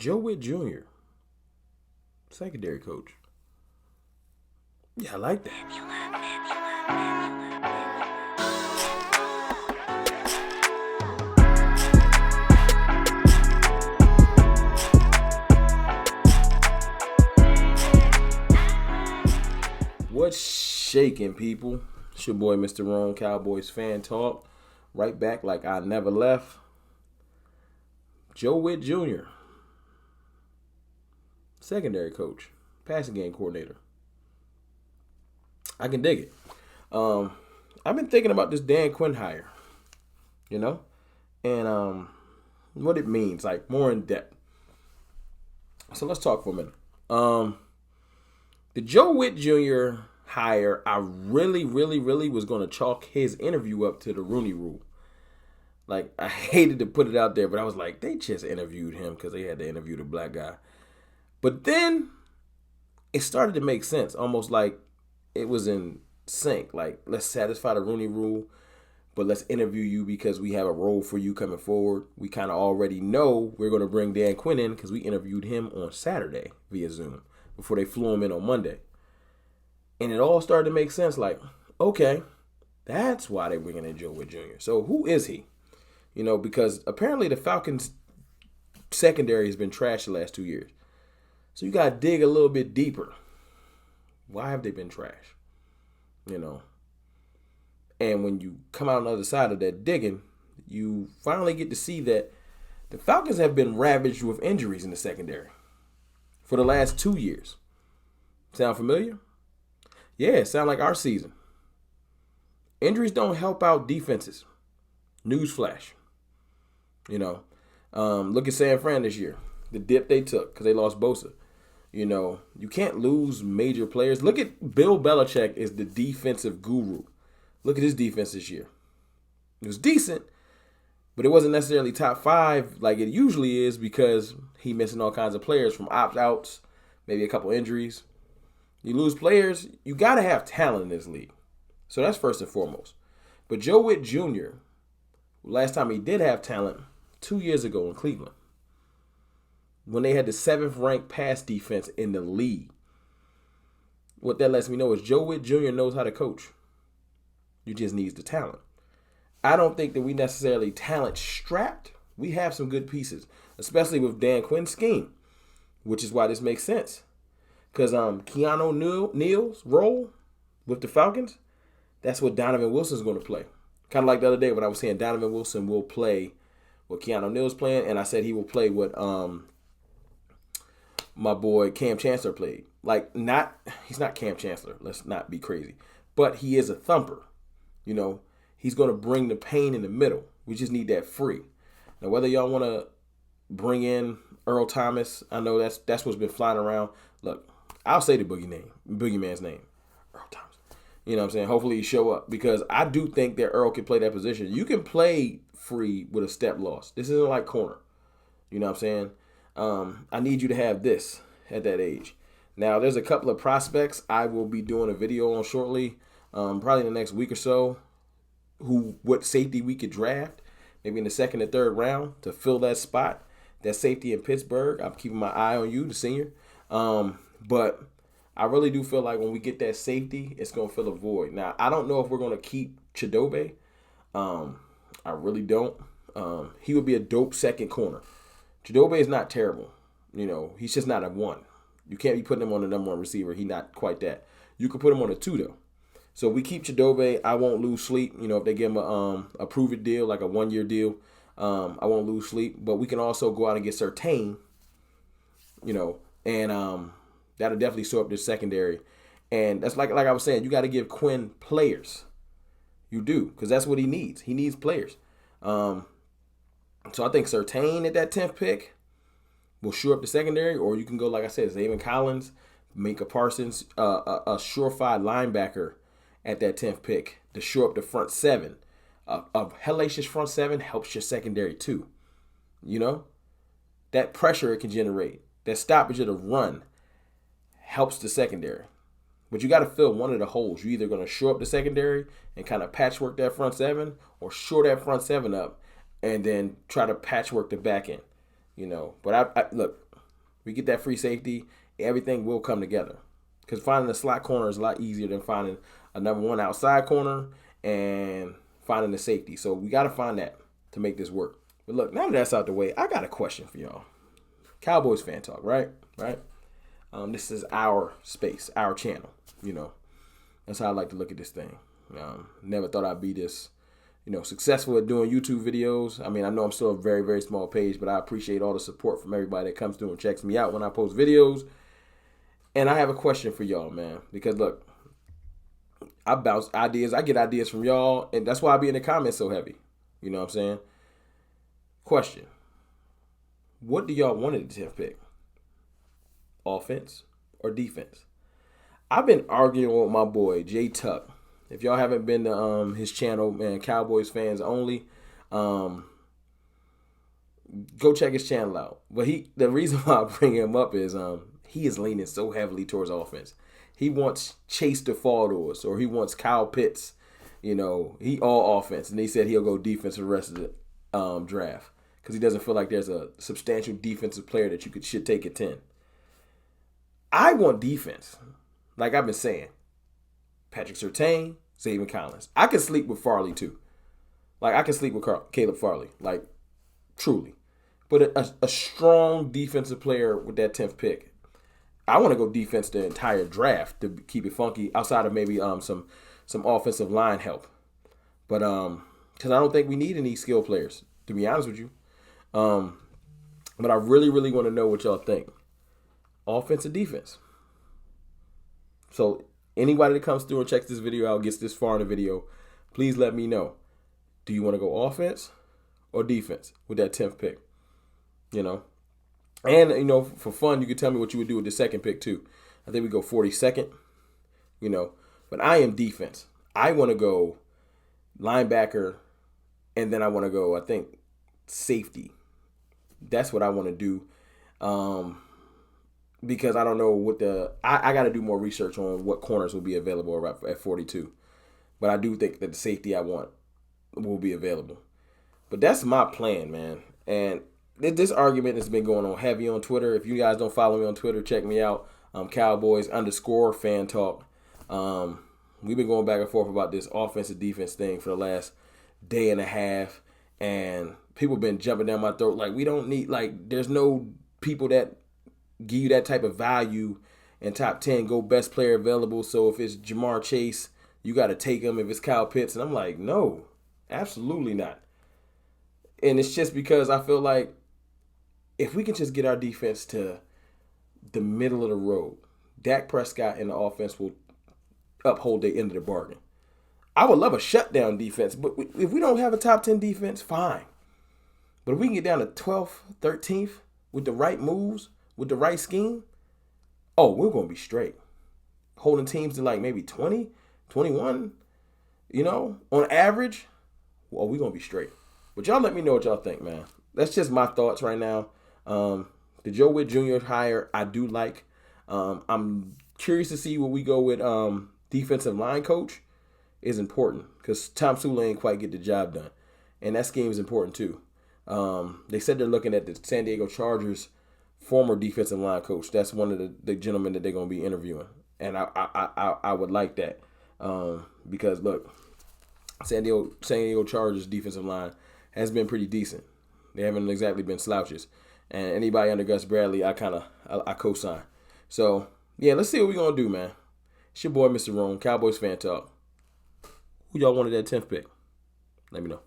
Joe Whitt Jr., secondary coach. Yeah, I like that. What's shaking, people? It's your boy, Mr. Ron, Cowboys fan talk. Right back like I never left. Joe Whitt Jr., secondary coach, passing game coordinator. I can dig it. I've been thinking about this Dan Quinn hire, and what it means, like more in depth. So let's talk for a minute. The Joe Whitt Jr. hire, I really was going to chalk his interview up to the Rooney Rule. Like, I hated to put it out there, but I was like, they just interviewed him because they had to interview the black guy. But then it started to make sense, almost like it was in sync. Like, let's satisfy the Rooney Rule, but let's interview you because we have a role for you coming forward. We kind of already know we're going to bring Dan Quinn in because we interviewed him on Saturday via Zoom before they flew him in on Monday. And it all started to make sense, like, okay, that's why they're bringing in Joe Whitt Jr. So who is he? Because apparently the Falcons' secondary has been trashed the last 2 years. So you got to dig a little bit deeper. Why have they been trash? And when you come out on the other side of that digging, you finally get to see that the Falcons have been ravaged with injuries in the secondary for the last 2 years. Sound familiar? Yeah, it sound like our season. Injuries don't help out defenses. Newsflash. Look at San Fran this year. The dip they took because they lost Bosa. You can't lose major players. Look at Bill Belichick is the defensive guru. Look at his defense this year. It was decent, but it wasn't necessarily top 5 like it usually is because he missing all kinds of players from opt-outs, maybe a couple injuries. You lose players, you got to have talent in this league. So that's first and foremost. But Joe Whitt Jr., last time he did have talent, 2 years ago in Cleveland, when they had the 7th ranked pass defense in the league. What that lets me know is Joe Whitt Jr. knows how to coach. You just needs the talent. I don't think that we necessarily talent strapped. We have some good pieces, especially with Dan Quinn's scheme, which is why this makes sense. Because Keanu Neal's role with the Falcons, that's what Donovan Wilson's going to play. Kind of like the other day when I was saying Donovan Wilson will play what Keanu Neal's playing, and I said he will play what my boy Cam Chancellor played. He's not Cam Chancellor. Let's not be crazy. But he is a thumper. He's going to bring the pain in the middle. We just need that free. Now, whether y'all want to bring in Earl Thomas, I know that's what's been flying around. Look, I'll say the boogeyman's name, Earl Thomas. You know what I'm saying? Hopefully he show up because I do think that Earl can play that position. You can play free with a step loss. This isn't like corner. You know what I'm saying? I need you to have this at that age. Now, there's a couple of prospects I will be doing a video on shortly, probably in the next week or so, what safety we could draft, maybe in the 2nd or 3rd round to fill that spot. That safety in Pittsburgh, I'm keeping my eye on you, the senior. But I really do feel like when we get that safety, it's going to fill a void. Now, I don't know if we're going to keep Chidobe. I really don't. He would be a dope second corner. Chidobe is not terrible. He's just not a 1. You can't be putting him on the number 1 receiver. He's not quite that. You could put him on a 2, though. So we keep Chidobe. I won't lose sleep. If they give him a prove-it deal, like a 1-year deal, I won't lose sleep. But we can also go out and get Surtain, and that'll definitely show up this secondary. And that's like I was saying, you got to give Quinn players. You do, because that's what he needs. He needs players. So I think Surtain at that 10th pick will shore up the secondary, or you can go, like I said, Zayvon Collins, Micah Parsons, a surefire linebacker at that 10th pick to shore up the front 7. A hellacious front 7 helps your secondary too. That pressure it can generate, that stoppage of the run helps the secondary. But you got to fill one of the holes. You're either going to shore up the secondary and kind of patchwork that front 7, or shore that front 7 up and then try to patchwork the back end. But I look, We get that free safety, everything will come together. Because finding a slot corner is a lot easier than finding a number one outside corner and finding the safety. So we got to find that to make this work. But look, now that that's out the way, I got a question for y'all. Cowboys fan talk, right? Right? This is our space, our channel. That's how I like to look at this thing. Never thought I'd be this, successful at doing YouTube videos. I mean, I know I'm still a very, very small page, but I appreciate all the support from everybody that comes through and checks me out when I post videos. And I have a question for y'all, man, because look, I bounce ideas. I get ideas from y'all, and that's why I be in the comments so heavy. You know what I'm saying? Question. What do y'all want at the 10th pick? Offense or defense? I've been arguing with my boy, Jay Tuck. If y'all haven't been to his channel, man, Cowboys fans only, go check his channel out. But the reason why I bring him up is he is leaning so heavily towards offense. He wants Chase to fall to us, or he wants Kyle Pitts. He all offense. And he said he'll go defense for the rest of the draft because he doesn't feel like there's a substantial defensive player that should take at 10. I want defense. Like I've been saying, Patrick Surtain, Zaven Collins. I can sleep with Farley too. Like I can sleep with Caleb Farley. Like truly. But a strong defensive player with that 10th pick. I want to go defense the entire draft to keep it funky outside of maybe some offensive line help. But because I don't think we need any skill players, to be honest with you. But I really, really want to know what y'all think. Offense or defense? So anybody that comes through and checks this video out, gets this far in the video, please let me know. Do you want to go offense or defense with that 10th pick? And, for fun, you can tell me what you would do with the 2nd pick, too. I think we go 42nd, But I am defense. I want to go linebacker, and then I want to go, I think, safety. That's what I want to do. Because I don't know what I got to do more research on what corners will be available at 42. But I do think that the safety I want will be available. But that's my plan, man. And this argument has been going on heavy on Twitter. If you guys don't follow me on Twitter, check me out. Cowboys_fan talk. We've been going back and forth about this offensive defense thing for the last day and a half. And people have been jumping down my throat. Like, we don't need, there's no people that give you that type of value in top 10, go best player available. So if it's Jamar Chase, you got to take him. If it's Kyle Pitts. And I'm like, no, absolutely not. And it's just because I feel like if we can just get our defense to the middle of the road, Dak Prescott and the offense will uphold their end of the bargain. I would love a shutdown defense, but if we don't have a top 10 defense, fine. But if we can get down to 12th, 13th with the right moves, with the right scheme, we're going to be straight. Holding teams to maybe 20, 21, on average, we're going to be straight. But y'all let me know what y'all think, man. That's just my thoughts right now. The Joe Whitt Jr. hire, I do like. I'm curious to see where we go with defensive line coach is important because Tom Sula ain't quite get the job done. And that scheme is important too. They said they're looking at the San Diego Chargers former defensive line coach. That's one of the gentlemen that they're going to be interviewing. And I would like that because, look, San Diego Chargers defensive line has been pretty decent. They haven't exactly been slouches. And anybody under Gus Bradley, I co-sign. So, yeah, let's see what we're going to do, man. It's your boy, Mr. Rome, Cowboys fan talk. Who y'all wanted that 10th pick? Let me know.